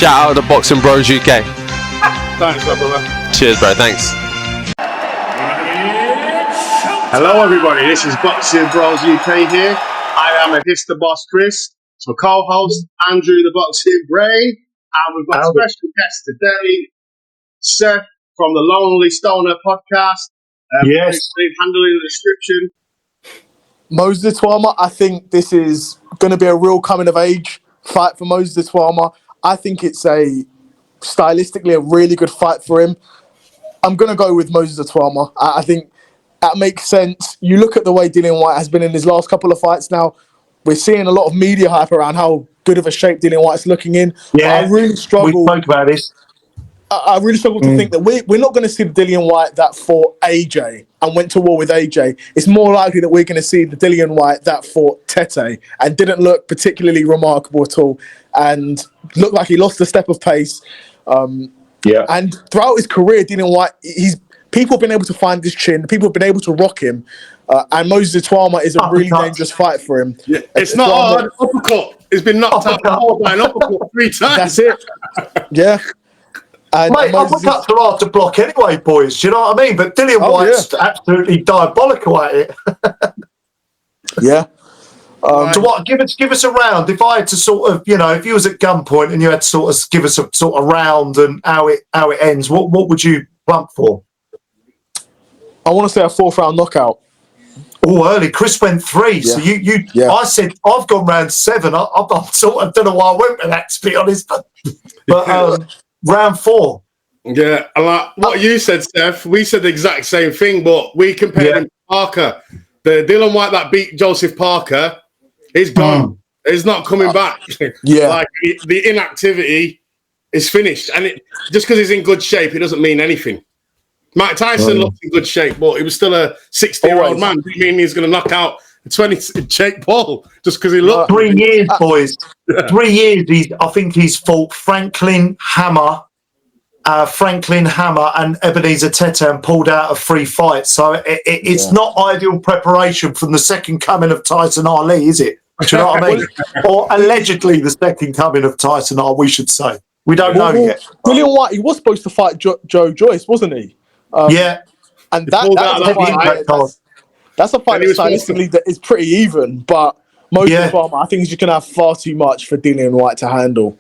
shout out to Boxing Bros UK. Thanks, my brother. Cheers, bro. Thanks. Hello, everybody. This is Boxing Bros UK here. I am the boss, Chris. So co-host Andrew, the Boxing Brain, and we've got a special guest today, Seth from the Lonely Stoner podcast. Yes, handling the description. Moses Itauma, I think this is going to be a real coming of age fight for Moses Itauma. I think it's stylistically a really good fight for him. I'm going to go with Moses Itauma. I think that makes sense. You look at the way Dillian Whyte has been in his last couple of fights now. We're seeing a lot of media hype around how good of a shape Dillian Whyte's looking in. Yeah, I really struggle. We spoke about this. I really struggle to think that we're not going to see the Dillian Whyte that fought AJ and went to war with AJ. It's more likely that we're going to see the Dillian Whyte that fought Tete and didn't look particularly remarkable at all and looked like he lost a step of pace. And throughout his career, Dillian Whyte, people have been able to find his chin. People have been able to rock him. And Moses Itauma is a really dangerous fight for him. Yeah, it's not hard. Uppercut. He's been knocked out by an uppercut 3 times. That's it. Yeah. And mate, uppercuts are hard to block anyway, boys. Do you know what I mean? But Dillian Whyte's absolutely diabolical at it. Yeah. So what? Give us a round. If I had to sort of, if you was at gunpoint and you had to sort of give us a sort of round and how it ends, what would you plump for? I want to say a 4th round knockout. Oh, early. Chris went 3. So you. I said I've gone round 7. I sort of don't know why I went with that, to be honest. But round 4. Yeah, and like what you said, Steph, we said the exact same thing, but we compared him to Parker. The Dillian Whyte that beat Joseph Parker, he's gone. He's not coming back. Yeah. Like the inactivity is finished. And just because he's in good shape, it doesn't mean anything. Mike Tyson looked in good shape, but he was still a 60-year-old man. Didn't mean he's going to knock out a 20 Jake Paul just because he looked. 3 years, boys. 3 years. I think he's fought Franklin Hammer, and Ebenezer Tete and pulled out of 3 fights. So it's not ideal preparation from the second coming of Tyson Ali, is it? Do you know what I mean? Or allegedly the second coming of Tyson Ali, we should say. We don't know yet. Dillian Whyte, he was supposed to fight Joe Joyce, wasn't he? And that's a fight that stylistically that is pretty even, but most of the time, I think you can have far too much for Dillian Whyte to handle.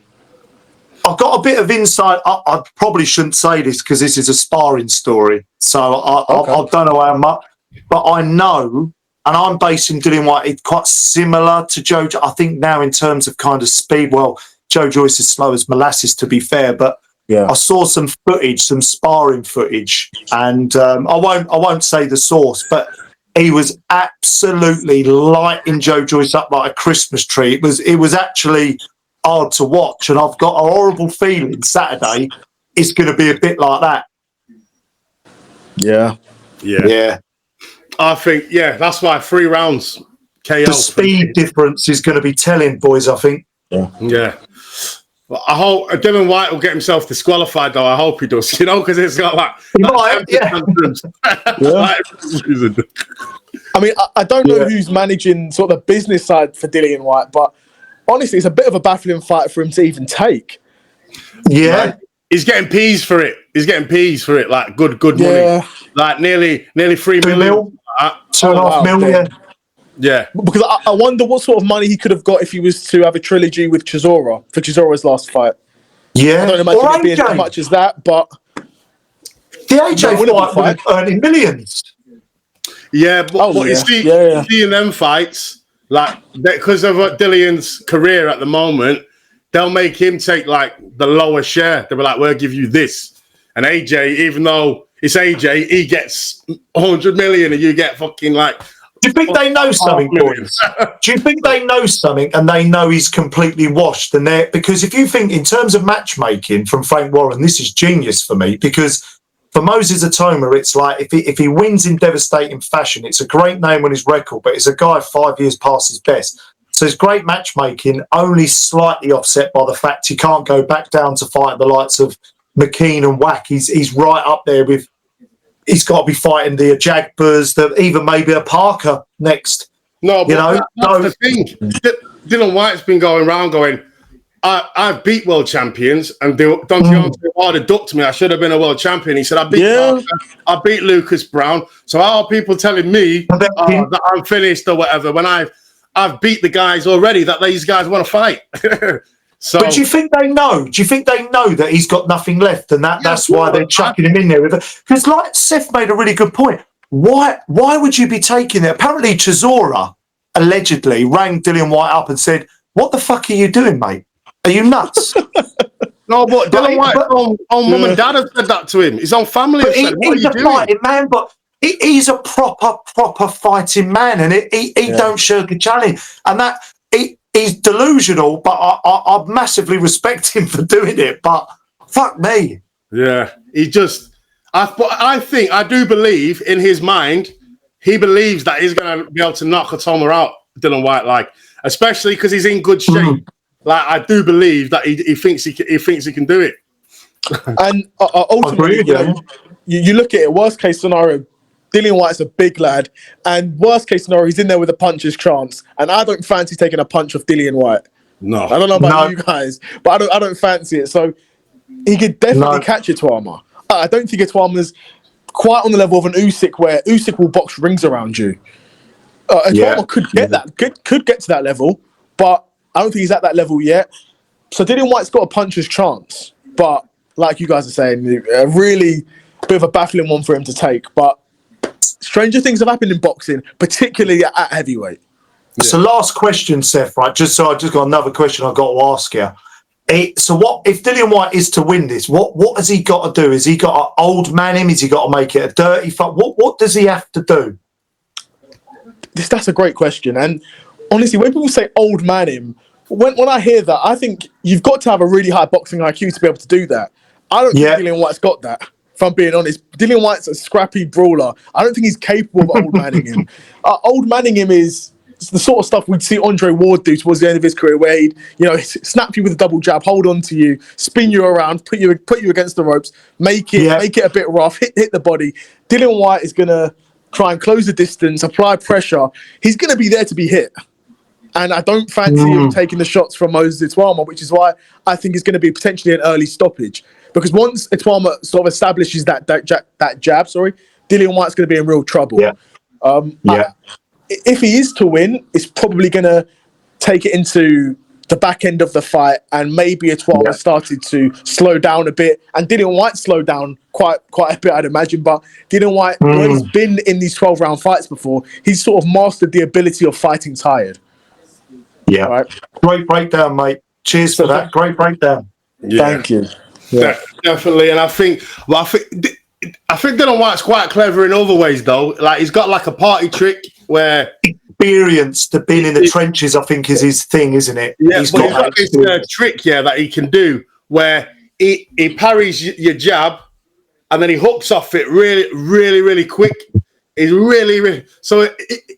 I've got a bit of insight. I probably shouldn't say this because this is a sparring story, so I don't know how much, but I know, and I'm basing Dillian Whyte. It's quite similar to Joe. I think now in terms of kind of speed. Well, Joe Joyce is slow as molasses, to be fair, but I saw some footage, some sparring footage, and I won't say the source, but he was absolutely lighting Joe Joyce up like a Christmas tree. It was actually hard to watch, and I've got a horrible feeling Saturday it's going to be a bit like that. Yeah. I think that's why 3 rounds KO. The speed difference is going to be telling, boys. I think. Yeah. Well, I hope Dillian Whyte will get himself disqualified, though. I hope he does, because it's got like. I mean, I don't know who's managing sort of the business side for Dillian Whyte, but honestly, it's a bit of a baffling fight for him to even take. Yeah. Like, he's getting peas for it. Like good money. Like nearly 3 million. 2.5 million. Yeah. Because I wonder what sort of money he could have got if he was to have a trilogy with Chisora for Chisora's last fight. Yeah. I don't imagine it being as much as that, but the AJ fight would have earning millions. Yeah, but you see in them fights, like because of Dillian's career at the moment, they'll make him take like the lower share. They'll be like, we'll give you this. And AJ, even though it's AJ, he gets 100 million and you get fucking like. Do you think they know something, boys? Do you think they know something and they know he's completely washed? And because if you think in terms of matchmaking from Frank Warren, this is genius for me, because for Moses Itauma, it's like if he wins in devastating fashion, it's a great name on his record, but it's a guy 5 years past his best. So it's great matchmaking, only slightly offset by the fact he can't go back down to fight the likes of McKean and Wack. He's right up there with. He's got to be fighting the Ajagbers, even maybe a Parker next. No, but that's the thing. Dillian Whyte's been going around going, I've beat world champions, and Don Deontay ducked me. I should have been a world champion. He said, I beat Lucas Brown. So how are people telling me that I'm finished or whatever when I've beat the guys already that these guys want to fight? So, but do you think they know? Do you think they know that he's got nothing left, and that's why they're chucking him in there with it? Because, like Seth made a really good point. Why would you be taking it? Apparently, Chisora allegedly rang Dillian Whyte up and said, "What the fuck are you doing, mate? Are you nuts?" No, but Dillian Whyte's own mum and dad have said that to him. His own family have said, "What are you doing?" Fighting man, but he's a proper fighting man, and he don't shirk a challenge, and that he's delusional. But I massively respect him for doing it. But fuck me, yeah, he just. I do believe in his mind, he believes that he's going to be able to knock Itauma out, Dillian Whyte, like, especially because he's in good shape. Like, I do believe that he thinks he can do it. And ultimately, you look at it, worst case scenario, Dillian Whyte's a big lad, and worst case scenario, he's in there with a puncher's chance. And I don't fancy taking a punch off Dillian Whyte. No. I don't know about you guys, but I don't fancy it. So he could definitely catch Itauma. I don't think Itauma's quite on the level of an Usyk, where Usyk will box rings around you. Itauma could get that, could get to that level, but I don't think he's at that level yet. So Dillian Whyte's got a puncher's chance, but like you guys are saying, a really bit of a baffling one for him to take. But stranger things have happened in boxing, particularly at heavyweight. So last question, Seth, right? I just got another question I've got to ask you. So what if Dillian Whyte is to win this? What has he got to do? Has he got to old man him? Has he got to make it a dirty fight? What does he have to do? That's a great question. And honestly, when people say old man him, when I hear that, I think you've got to have a really high boxing IQ to be able to do that. I don't think Dillian Whyte's got that, if I'm being honest. Dillian Whyte's a scrappy brawler. I don't think he's capable of old manning him. Old manning him is the sort of stuff we'd see Andre Ward do towards the end of his career, where he'd, snap you with a double jab, hold on to you, spin you around, put you against the ropes, make it a bit rough, hit the body. Dillian Whyte is gonna try and close the distance, apply pressure. He's gonna be there to be hit. And I don't fancy him taking the shots from Moses Itauma, which is why I think it's going to be potentially an early stoppage. Because once Itauma sort of establishes that jab, Dillian Whyte's going to be in real trouble. If he is to win, it's probably going to take it into the back end of the fight, and maybe Itauma started to slow down a bit, and Dillian Whyte slowed down quite a bit, I'd imagine. But Dillian Whyte, when he's been in these 12-round fights before, he's sort of mastered the ability of fighting tired. Yeah, right. Great breakdown, mate. Cheers for that. Great breakdown. Yeah. Thank you. Yeah. Definitely, and I think Dillian Whyte's quite clever in other ways, though. Like, he's got like a party trick where experience to being in the trenches, I think, is his thing, isn't it? Yeah, he's got this trick, that he can do where he parries your jab and then he hooks off it really, really, really quick. He's really so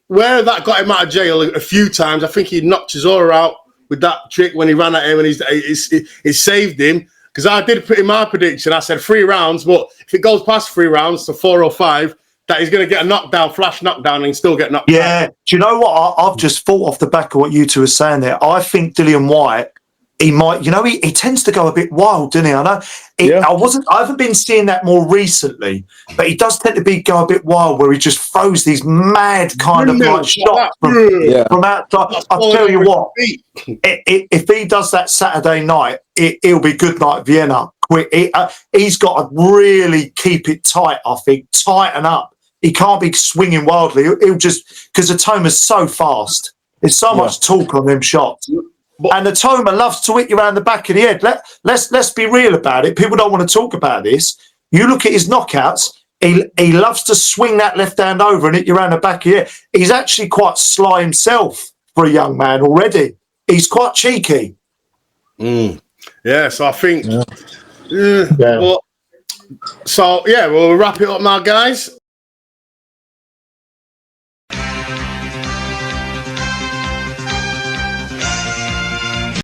where that got him out of jail a few times. I think he knocked Chisora out with that trick when he ran at him, and it saved him. Because I did put in my prediction, I said 3 rounds, but if it goes past 3 rounds to 4 or 5, that he's going to get a knockdown, flash knockdown, and still get knocked out. Yeah, do you know what? I've just thought off the back of what you two were saying there. I think Dillian Whyte, he might, he tends to go a bit wild, doesn't he? I know. I haven't been seeing that more recently, but he does tend to go a bit wild, where he just throws these mad kind of like shots from outside. I'll tell you what, if he does that Saturday night, it'll be good night Vienna. Quick, he's got to really keep it tight. I think tighten up. He can't be swinging wildly. He'll just, because Itauma's so fast. There's so much talk on them shots. And Itauma loves to hit you around the back of the head. Let's be real about it. People don't want to talk about this. You look at his knockouts. He loves to swing that left hand over and hit you around the back of your head. He's actually quite sly himself for a young man already. He's quite cheeky. Yeah, so I think... we'll wrap it up now, guys.